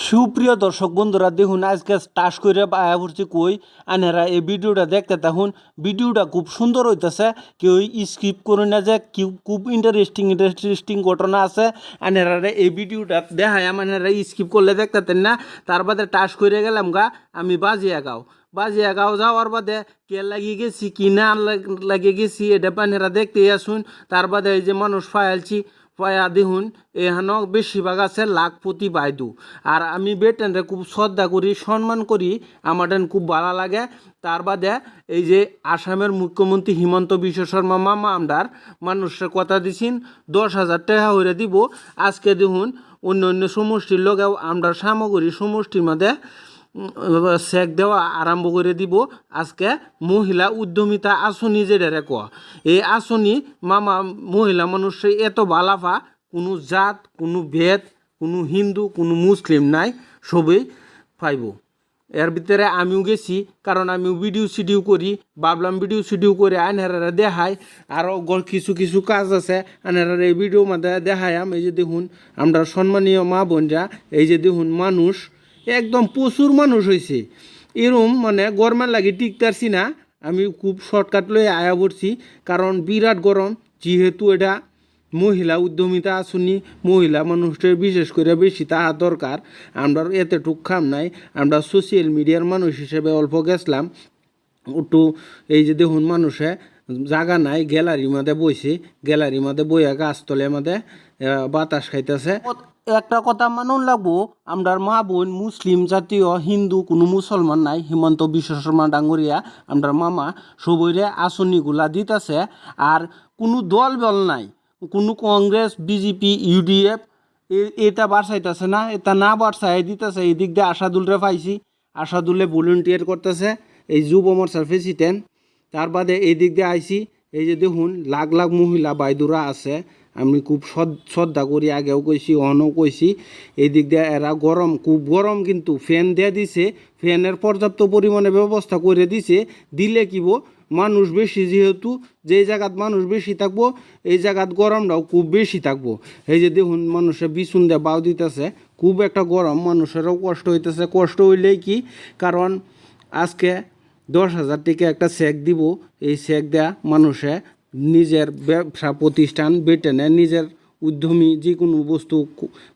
সুপ্রিয় দর্শক বন্ধুরা দেখুন আজকে টাস করে আয়া পড়ছি কই আনেরা এই ভিডিওটা দেখতে তখন ভিডিওটা খুব সুন্দর হইতেছে কেউ স্কিপ করে না যে খুব ইন্টারেস্টিং ঘটনা আছে আনেরা এই ভিডিওটা দেখায় আনেরা স্কিপ করলে দেখতেন না তার বাদে টাস করে গেলাম গা আমি বাজিয়া গাঁও যাওয়ার বাদে কে লাগিয়ে গেছি কি না লাগিয়ে গেছি এটা পানেরা দেখতে আসুন তার বাদে এই যে মানুষ ফায়ালছি পয়া দেখুন এখানে বেশিরভাগ আছে লাখপতি বাইদু আর আমি বেটেনরে খুব শ্রদ্ধা করি সম্মান করি আমার খুব ভালো লাগে তার বাদে এই যে আসামের মুখ্যমন্ত্রী হিমন্ত বিশ্ব শর্মা মামা আমরার মানুষের কথা দিছেন 10,000 টাকা হইরে দিব আজকে দেখুন অন্য অন্য সমষ্টির লোকেও আমরা সামগ্রী সমষ্টির মধ্যে চেক দেওয়া আরম্ভ করে দিব আজকে মহিলা উদ্যমিতা আসনি যেটা কোয়া এই আসনি মামা মহিলা মানুষের এত বালাফা কোনো জাত কোনো ভেদ কোনো হিন্দু কোনো মুসলিম নাই সবই পাইব এর ভিতরে আমিও গেছি কারণ আমিও ভিডিও করি ভাবলাম ভিডিও করে আনহারা দেখাই আরও কিছু কিছু কাজ আছে আনহারা এই ভিডিও মধ্যে দেখায়াম এই যে দেখুন আমরা সম্মানীয় মা বোনরা এই যে দেখুন মানুষ একদম প্রচুর মানুষ হয়েছে এরম মানে গরমের লাগে টিকতারছি না আমি খুব শর্টকাট লয়ে আয়া পড়ছি কারণ বিরাট গরম যেহেতু এটা মহিলা উদ্যমিতা আসনি মহিলা মানুষের বিশেষ করে বেশি তাহা দরকার আমরা এতটুক খাম নাই আমরা সোশ্যাল মিডিয়ার মানুষ হিসেবে অল্প গেছলাম একটু এই যে দেখুন মানুষে জায়গা নাই গ্যালারির মধ্যে বইছে গ্যালারির মধ্যে বইয়া গাছতলের মধ্যে বাতাস খাইতেছে একটা কথা মানুন লাগবো আমরার মা বোন মুসলিম জাতীয় হিন্দু কোনো মুসলমান নাই হিমন্ত বিশ্ব শর্মা ডাঙ্গরিয়া আমরার মামা সবইরে আসনিগুলা দিতেছে আর কোনো দল বল নাই কোনো কংগ্রেস বিজেপি ইউডিএফ এটা বাড়াইতেছে না এটা না বাড়াই দিতেছে এই দিক দিয়ে আশাদুলরে পাইছি আশাদুলে ভলেন্টিয়ার করতেছে এই যুব মোর্চার প্রেসিডেন্ট তার বাদে এই দিক দিয়ে আইছি এই যে দেখুন লাখ লাখ মহিলা বাইদুরা আছে আমি খুব শ্রদ্ধা করি আগেও কইছি অনও কইছি এই দিক দিয়ে এরা গরম খুব গরম কিন্তু ফ্যান দিয়ে দিছে ফ্যানের পর্যাপ্ত পরিমাণে ব্যবস্থা করে দিছে দিলে কিবো মানুষ বেশি যেহেতু যেই জায়গাত মানুষ বেশি থাকবো এই জায়গাত গরমটাও খুব বেশি থাকবো এই যে দেখুন মানুষের বিছুন দিয়ে বাউ দিতেছে খুব একটা গরম মানুষেরও কষ্ট হইতেছে কষ্ট হইলেই কি কারণ আজকে 10,000 টাকা একটা চেক দিব এই চেক দেয়া মানুষে নিজের ব্যবসা প্রতিষ্ঠান বেটেনে নিজের উদ্যমী যে কোনো বস্তু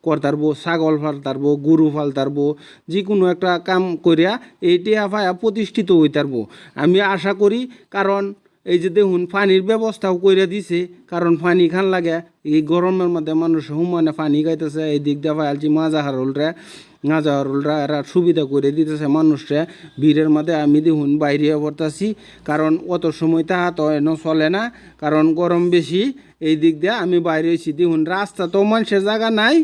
করতারবো ছাগল ফালতারবো গরু ফালতারবো যে কোনো একটা কাম করিয়া এইটা পায়া প্রতিষ্ঠিত হইতারবো আমি আশা করি কারণ এই যে দেখুন পানির ব্যবস্থাও করে দিছে কারণ পানি খান লাগে এই গরমের মধ্যে মানুষ হুমানে পানি খাইতেছে এই দিক দিয়ে পাইলছি মাজাহারুলরা এরা সুবিধা করে দিতেছে মানুষরা ভিড়ের মধ্যে আমি দেখুন বাইরে পড়তেছি কারণ অত সময় তাহা তো এনে চলে না কারণ গরম বেশি এই দিক দিয়ে আমি বাইরে হয়েছি দেখুন রাস্তা তো মানুষের জায়গা নাই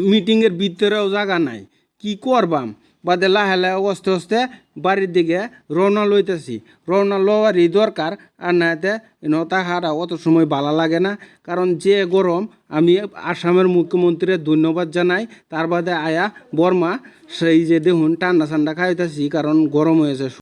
মিটিংয়ের ভিতরেও জায়গা নাই কি করবাম বাদে লাহে লাহে অস্তে অস্তে বাড়ির দিকে রওনা লইতেছি রওনা লওয়ারই দরকার আর না এতে তাহারা অত সময় ভালো লাগে না কারণ যে গরম আমি আসামের মুখ্যমন্ত্রীর ধন্যবাদ জানাই তার বাদে আয়া বর্মা সেই যে দেখুন ঠান্ডা খাইতেছি কারণ গরম হয়েছে